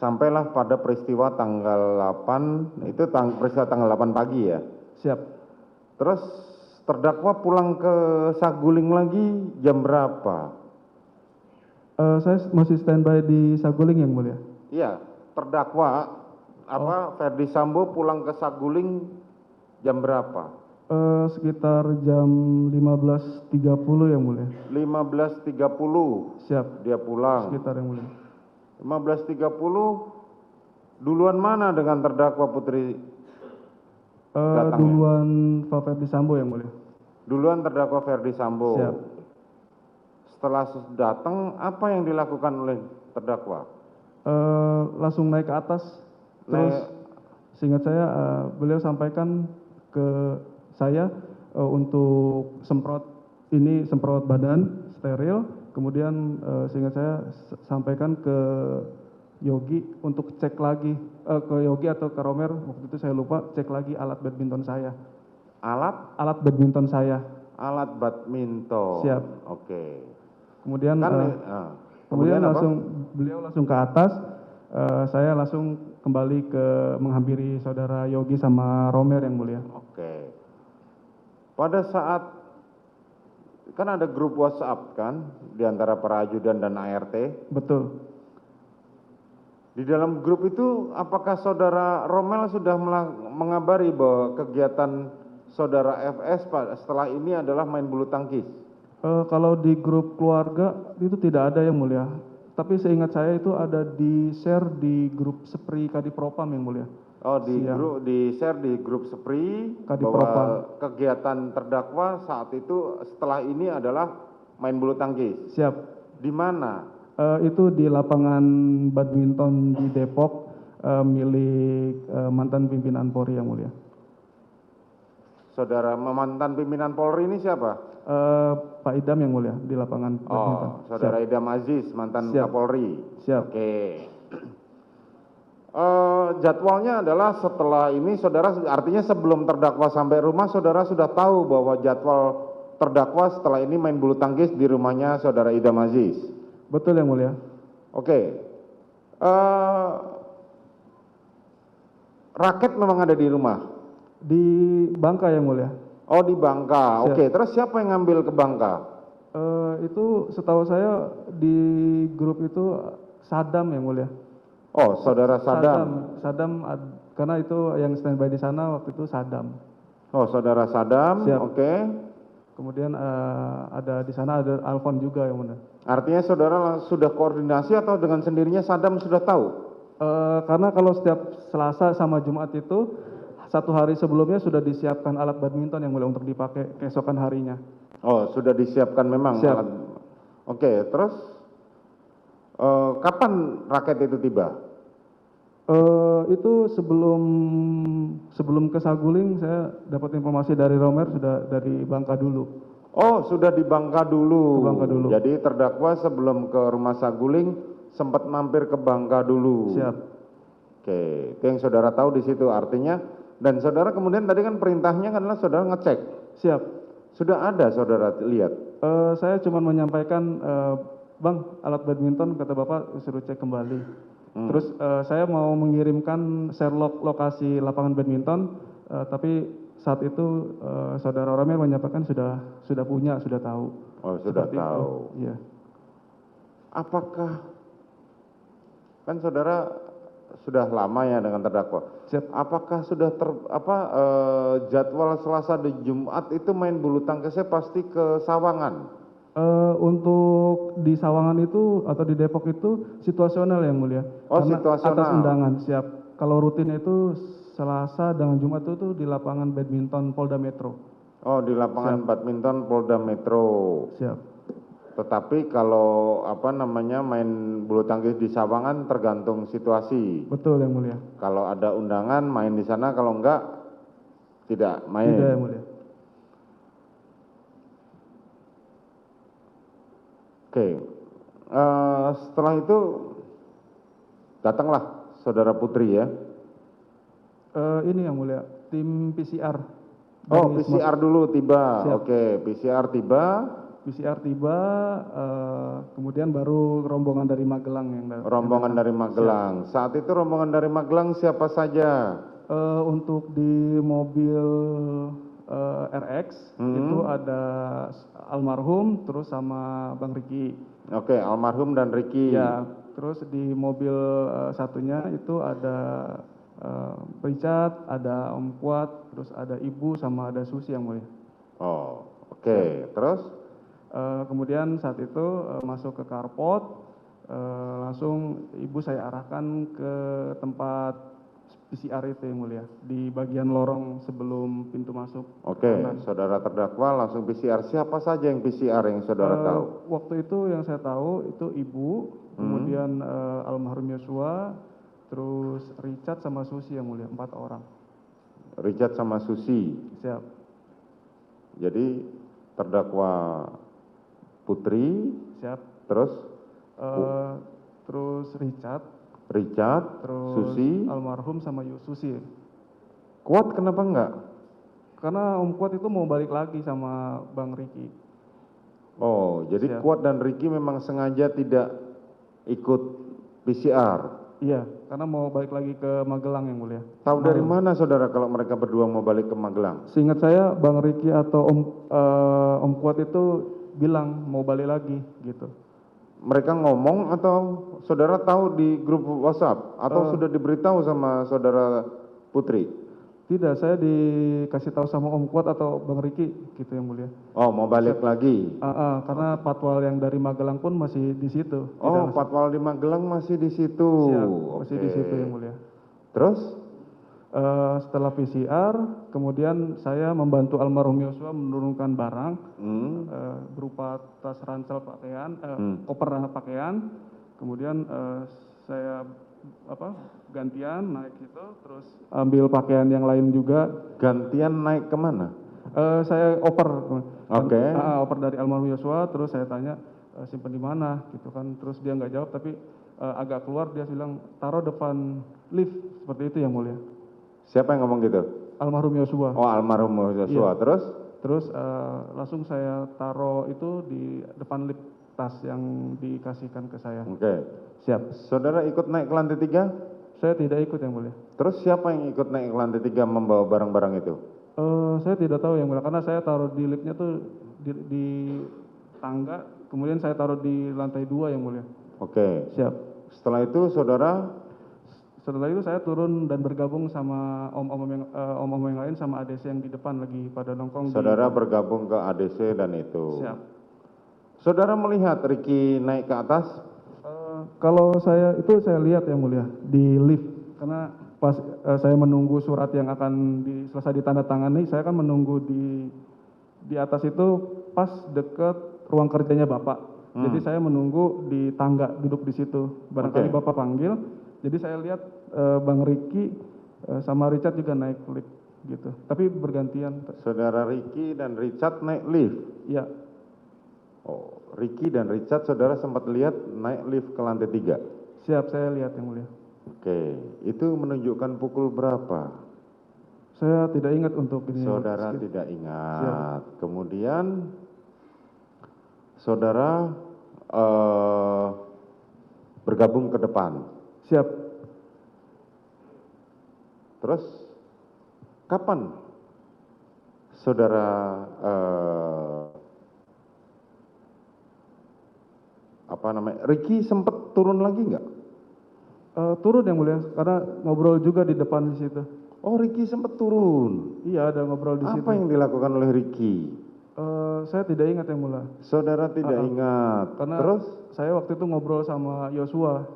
sampailah pada peristiwa tanggal 8, itu peristiwa tanggal 8 pagi ya. Siap. Terus terdakwa pulang ke Saguling lagi jam berapa? Saya masih standby di Saguling yang mulia. Iya, terdakwa Ferdi Sambo pulang ke Saguling jam berapa? Sekitar jam 15.30 yang mulia. 15.30. Siap. Dia pulang. Sekitar yang mulia. 15.30 duluan mana dengan terdakwa Putri datangnya? Duluan Pak Ferdi Sambo yang mulia. Duluan terdakwa Ferdi Sambo. Siap. Setelah datang, apa yang dilakukan oleh terdakwa? Langsung naik ke atas. Terus seingat saya beliau sampaikan ke saya untuk semprot badan steril. Kemudian seingat saya sampaikan ke Yogi untuk cek lagi ke Yogi atau ke Romer, waktu itu saya lupa, cek lagi alat badminton saya. Alat badminton saya. Alat badminton. Siap. Oke. Kemudian kemudian beliau langsung ke atas, saya langsung kembali ke menghampiri saudara Yogi sama Romer yang mulia. Oke. Pada saat kan ada grup WhatsApp kan di antara para ajudan dan ART. Betul. Di dalam grup itu apakah saudara Romel sudah mengabari bahwa kegiatan saudara FS setelah ini adalah main bulu tangkis? Kalau di grup keluarga itu tidak ada yang mulia. Tapi seingat saya itu ada di share di grup Sepri Kadipropam yang mulia. Oh, di share di grup Sepri Kadipropam. bahwa kegiatan terdakwa saat itu setelah ini adalah main bulu tangkis. Siap. Di mana? Itu di lapangan badminton di Depok milik mantan pimpinan Polri yang mulia. Saudara mantan pimpinan Polri ini siapa? Pak Idam yang mulia di lapangan badminton. Oh, saudara Idam Aziz, mantan Kapolri. Siap. Oke. Jadwalnya adalah setelah ini saudara, artinya sebelum terdakwa sampai rumah saudara sudah tahu bahwa jadwal terdakwa setelah ini main bulu tangkis di rumahnya saudara Idam Aziz. Betul yang mulia. Oke. Raket memang ada di rumah? Di Bangka yang mulia. Oh, di Bangka. Siap. Oke, terus siapa yang ngambil ke Bangka? Itu setahu saya di grup itu Sadam yang mulia. Oh, saudara Sadam. Sadam, karena itu yang standby di sana waktu itu Sadam. Oh, saudara Sadam. Siap. Oke. Kemudian ada di sana ada Alfon juga yang mulia. Artinya saudara sudah koordinasi atau dengan sendirinya Sadam sudah tahu? Karena kalau setiap Selasa sama Jumat itu satu hari sebelumnya sudah disiapkan alat badminton yang mulia untuk dipakai keesokan harinya. Oh, sudah disiapkan memang. Siap. Oke, terus kapan raket itu tiba? Itu sebelum ke Saguling saya dapat informasi dari Romer sudah dari Bangka dulu. Oh, sudah di Bangka dulu. Ke Bangka dulu. Jadi terdakwa sebelum ke rumah Saguling sempat mampir ke Bangka dulu. Siap. Oke, itu yang saudara tahu di situ artinya. Dan saudara kemudian tadi kan perintahnya adalah saudara ngecek. Siap. Sudah ada saudara lihat? Saya cuma menyampaikan, Bang, alat badminton kata Bapak suruh cek kembali. Terus saya mau mengirimkan share lokasi lapangan badminton, tapi saat itu saudara Romer menyampaikan sudah punya, sudah tahu. Oh, sudah Seperti tahu. Itu. Iya. Apakah kan saudara sudah lama ya dengan terdakwa? Siap. Apakah sudah jadwal Selasa dan Jumat itu main bulu tangkisnya pasti ke Sawangan? Untuk di Sawangan itu atau di Depok itu situasional yang mulia. Oh, karena situasional. atas undangan, siap. Kalau rutin itu Selasa dengan Jumat itu di lapangan badminton Polda Metro. Oh, di lapangan badminton Polda Metro. Siap. Tetapi kalau main bulu tangkis di Sawangan tergantung situasi. Betul yang mulia. Kalau ada undangan main di sana, kalau enggak tidak main. Tidak yang mulia. Oke. Setelah itu datanglah saudara Putri ya. Ini yang mulia, tim PCR. Oh, PCR dulu tiba. Siap. Oke, PCR tiba. PCR tiba, kemudian baru rombongan dari Magelang yang Rombongan dari Magelang. Saat itu rombongan dari Magelang siapa saja? Untuk di mobil RX itu ada almarhum terus sama Bang Riki. Oke, almarhum dan Riki. Ya, terus di mobil satunya itu ada Richard, ada Om Kuat, terus ada Ibu sama ada Susi yang mulia. Oh, oke. Terus? Kemudian saat itu masuk ke carport, langsung Ibu saya arahkan ke tempat PCR itu yang mulia, di bagian lorong sebelum pintu masuk. Oke, saudara terdakwa langsung PCR. Siapa saja yang PCR yang saudara tahu? Waktu itu yang saya tahu itu Ibu, kemudian almarhum Yosua, terus Richard sama Susi yang mulia, 4 orang. Richard sama Susi. Siap. Jadi terdakwa Putri. Siap. Terus? Terus Richard, terus Susi. almarhum sama Susi. Kuat kenapa enggak? Karena Om Kuat itu mau balik lagi sama Bang Riki. Oh, jadi Kuat dan Riki memang sengaja tidak ikut PCR. Iya, karena mau balik lagi ke Magelang yang mulia. Tahu dari mana saudara kalau mereka berdua mau balik ke Magelang? Seingat saya Bang Riki atau Om Kuat itu bilang mau balik lagi gitu. Mereka ngomong atau saudara tahu di grup WhatsApp atau sudah diberitahu sama saudara Putri? Tidak, saya dikasih tahu sama Om Kuat atau Bang Riki gitu yang mulia. Oh, mau balik lagi? Karena patwal yang dari Magelang pun masih di situ. Oh, patwal di Magelang masih di situ. Siap, masih di situ yang mulia. Terus? Setelah PCR, kemudian saya membantu almarhum Yosua menurunkan barang berupa tas ransel pakaian, koper pakaian. Kemudian saya gantian naik itu, terus ambil pakaian yang lain juga. Gantian naik kemana? Saya oper. Oke. Oper dari almarhum Yosua, terus saya tanya simpen di mana gitu kan. Terus dia nggak jawab, tapi agak keluar dia bilang taruh depan lift seperti itu yang mulia. Siapa yang ngomong gitu? Almarhum Yosua. Oh, almarhum Yosua. Iya. Terus? Langsung saya taruh itu di depan lift tas yang dikasihkan ke saya. Oke. Siap. Saudara ikut naik ke lantai 3? Saya tidak ikut yang mulia. Terus siapa yang ikut naik ke lantai 3 membawa barang-barang itu? Saya tidak tahu yang mulia, karena saya taruh di liftnya tuh di tangga, kemudian saya taruh di lantai 2 yang mulia. Oke. Siap. Setelah itu Setelah itu saya turun dan bergabung sama om-om yang lain sama ADC yang di depan lagi pada nongkrong. Saudara bergabung ke ADC dan itu. Siap. Saudara melihat Riki naik ke atas? Kalau saya lihat yang mulia di lift, karena pas saya menunggu surat yang akan selesai ditandatangani, saya kan menunggu di atas itu pas deket ruang kerjanya Bapak. Jadi saya menunggu di tangga, duduk di situ. Barangkali Bapak panggil. Jadi saya lihat Bang Riki sama Richard juga naik lift gitu. Tapi bergantian. Saudara Riki dan Richard naik lift? Iya. Oh, Riki dan Richard saudara sempat lihat naik lift ke lantai 3? Siap, saya lihat yang mulia. Oke, itu menunjukkan pukul berapa? Saya tidak ingat untuk ini. Saudara tidak ingat. Siap. Kemudian saudara bergabung ke depan? Siap. Terus kapan saudara Riki sempat turun lagi nggak? Turun yang mulia, karena ngobrol juga di depan di situ. Oh, Riki sempat turun. Iya, ada ngobrol di situ. Apa yang dilakukan oleh Riki? Saya tidak ingat yang mulia. Saudara tidak ingat. Karena terus saya waktu itu ngobrol sama Yosua.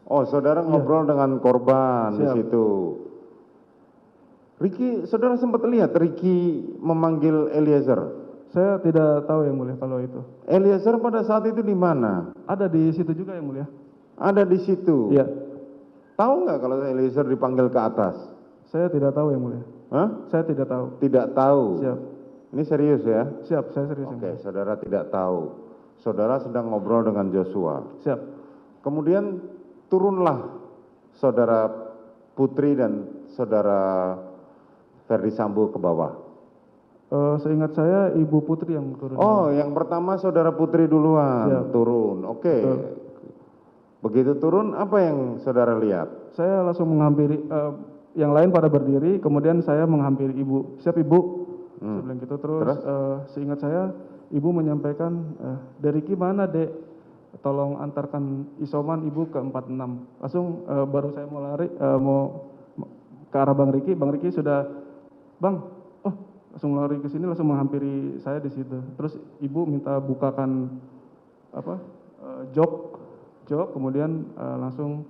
Oh, saudara ngobrol dengan korban di situ. Riki, saudara sempat lihat Riki memanggil Eliezer? Saya tidak tahu yang mulia kalau itu. Eliezer pada saat itu di mana? Ada di situ juga yang mulia. Ada di situ? Iya. Tahu nggak kalau Eliezer dipanggil ke atas? Saya tidak tahu yang mulia. Hah? Saya tidak tahu. Tidak tahu? Siap. Ini serius ya? Siap, saya serius. Oke, saudara tidak tahu. Saudara sedang ngobrol dengan Joshua. Siap. Kemudian turunlah saudara Putri dan saudara Ferdi Sambo ke bawah. Seingat saya Ibu Putri yang turun. Oh, yang pertama saudara Putri duluan Siap. turun. Oke. Betul. Begitu turun, apa yang saudara lihat? Saya langsung menghampiri, yang lain pada berdiri, kemudian saya menghampiri Ibu. Siap Ibu? Saya bilang gitu. Terus, Terus? seingat saya Ibu menyampaikan, Deriki mana Dek? Tolong antarkan isoman Ibu ke 46. Langsung baru saya mau lari, mau ke arah Bang Riki sudah, Bang, oh langsung lari ke sini, langsung menghampiri saya di situ. Terus Ibu minta bukakan apa, jok, kemudian langsung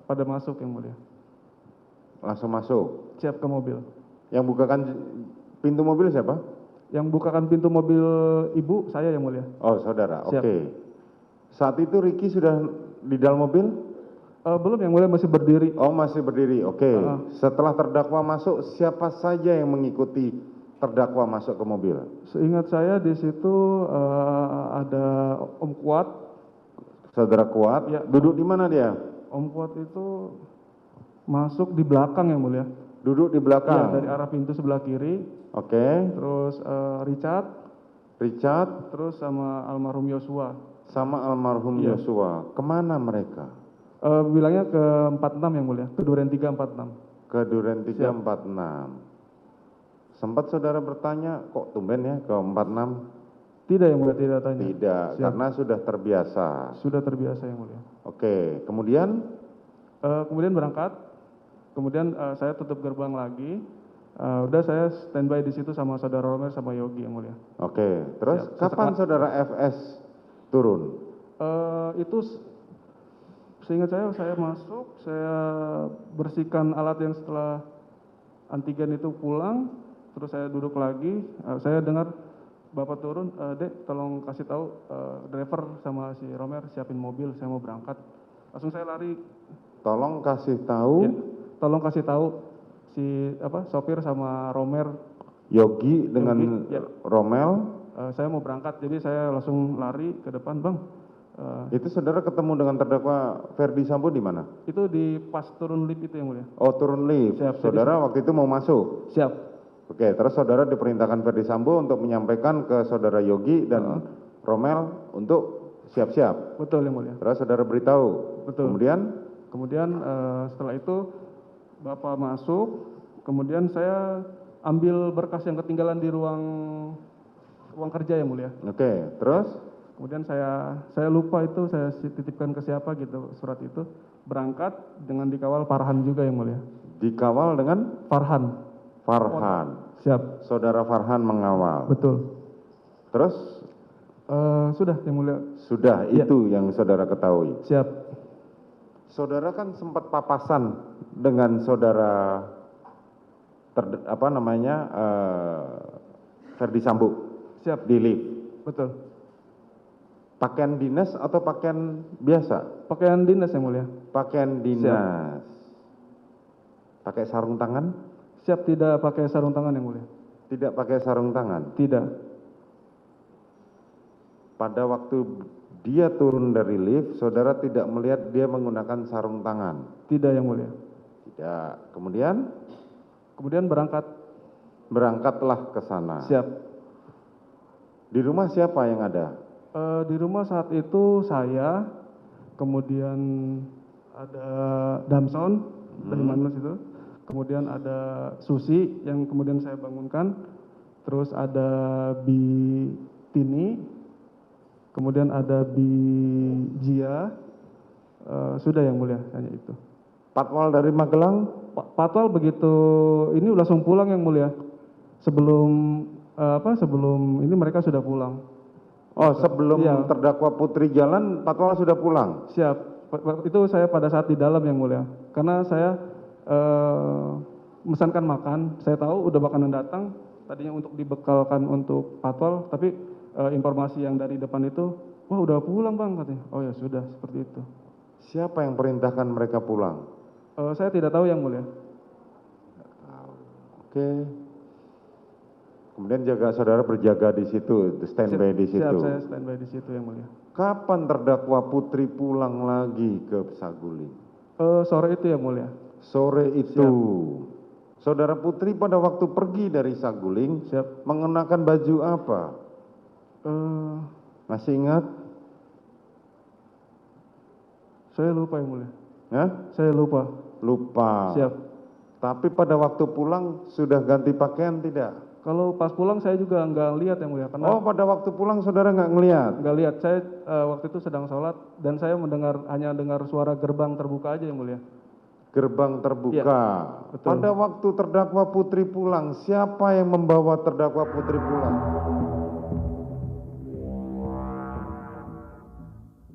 pada masuk yang mulia. Langsung masuk. Siap ke mobil. Yang bukakan pintu mobil siapa? Yang bukakan pintu mobil Ibu, saya yang mulia. Oh, saudara. Siap. Oke. Saat itu Ricky sudah di dalam mobil? Belum yang mulia, masih berdiri. Oh, masih berdiri. Oke. Setelah terdakwa masuk, siapa saja yang mengikuti terdakwa masuk ke mobil? Seingat saya di situ ada Om Kuat. Saudara Kuat. Ya. Duduk di mana dia? Om Kuat itu masuk di belakang yang mulia. Duduk di Ya, belakang. dari arah pintu sebelah kiri. Oke. Terus Richard terus sama almarhum Yosua. sama almarhum Iya. Yosua. Kemana mereka? Bilangnya ke 46 yang mulia, ke Duren 346. Ke Duren 346. Sempat saudara bertanya, kok tumben ya ke 46? Tidak yang mulia, tidak tanya. Tidak, Siap. karena sudah terbiasa. Sudah terbiasa yang mulia. Oke, kemudian? Kemudian berangkat, kemudian saya tutup gerbang lagi. Udah saya standby di situ sama saudara Romer sama Yogi yang mulia. Oke, terus Siap. kapan saudara FS turun? Itu seingat saya masuk, saya bersihkan alat yang setelah antigen itu pulang, terus saya duduk lagi, saya dengar Bapak turun, Dek tolong kasih tahu driver sama si Romer siapin mobil, saya mau berangkat. Langsung saya lari. Tolong kasih tahu. Ya, tolong kasih tahu si sopir sama Romer. Yogi dengan Yogi, ya. Romel. Saya mau berangkat, jadi saya langsung lari ke depan, Bang. Itu saudara ketemu dengan terdakwa Ferdi Sambo di mana? Itu di pas turun lift itu yang mulia. Oh, turun lift. Siap, Saudara waktu itu mau masuk? Siap. Oke, terus saudara diperintahkan Ferdi Sambo untuk menyampaikan ke saudara Yogi dan Romel untuk siap-siap. Betul yang mulia. Terus saudara beritahu. Betul. Kemudian Setelah itu Bapak masuk, kemudian saya ambil berkas yang ketinggalan di ruang kerja yang mulia. Oke, terus? Kemudian saya lupa itu, saya titipkan ke siapa gitu surat itu. Berangkat dengan dikawal Farhan juga yang mulia. Dikawal dengan? Farhan. Siap. Saudara Farhan mengawal. Betul. Terus? Sudah yang mulia. Sudah, Ya. itu yang saudara ketahui. Siap. Saudara kan sempat papasan dengan saudara Ferdi Sambo. Siap. Di lift. Betul. Pakaian dinas atau pakaian biasa? Pakaian dinas yang mulia. Pakaian dinas. Pakai sarung tangan? Siap, tidak pakai sarung tangan yang mulia. Tidak pakai sarung tangan? Tidak. Pada waktu dia turun dari lift, saudara tidak melihat dia menggunakan sarung tangan? Tidak yang mulia. Tidak. Kemudian? Kemudian berangkat. Berangkatlah ke sana. Siap. Di rumah siapa yang ada? Di rumah saat itu saya, kemudian ada Damson dari Manus itu, kemudian ada Susi yang kemudian saya bangunkan, terus ada Bi Tini, kemudian ada Bi Jia, sudah yang mulia hanya itu. Patwal dari Magelang? Patwal begitu ini langsung pulang yang mulia. Sebelum ini mereka sudah pulang. Oh, sebelum Iya. terdakwa Putri jalan, Patwal sudah pulang? Siap. Itu saya pada saat di dalam yang mulia. Karena saya memesankan makan, saya tahu udah makanan datang, tadinya untuk dibekalkan untuk Patwal, tapi informasi yang dari depan itu, wah udah pulang Bang katanya. Oh ya sudah, seperti itu. Siapa yang perintahkan mereka pulang? Saya tidak tahu yang mulia. Oke. Kemudian saudara berjaga di situ, standby di situ. Siap, saya standby di situ yang mulia. Kapan terdakwa Putri pulang lagi ke Saguling? Sore itu yang mulia. Sore itu. Saudara Putri pada waktu pergi dari Saguling Siap. mengenakan baju apa? Masih ingat? Saya lupa yang mulia. Hah? Saya lupa. Lupa. Siap. Tapi pada waktu pulang sudah ganti pakaian tidak? Kalau pas pulang saya juga nggak lihat yang mulia, karena Oh, pada waktu pulang saudara nggak ngelihat? nggak lihat. Saya waktu itu sedang sholat dan saya hanya dengar suara gerbang terbuka aja yang mulia. Gerbang terbuka. Iya, betul. Pada waktu terdakwa Putri pulang, siapa yang membawa terdakwa Putri pulang?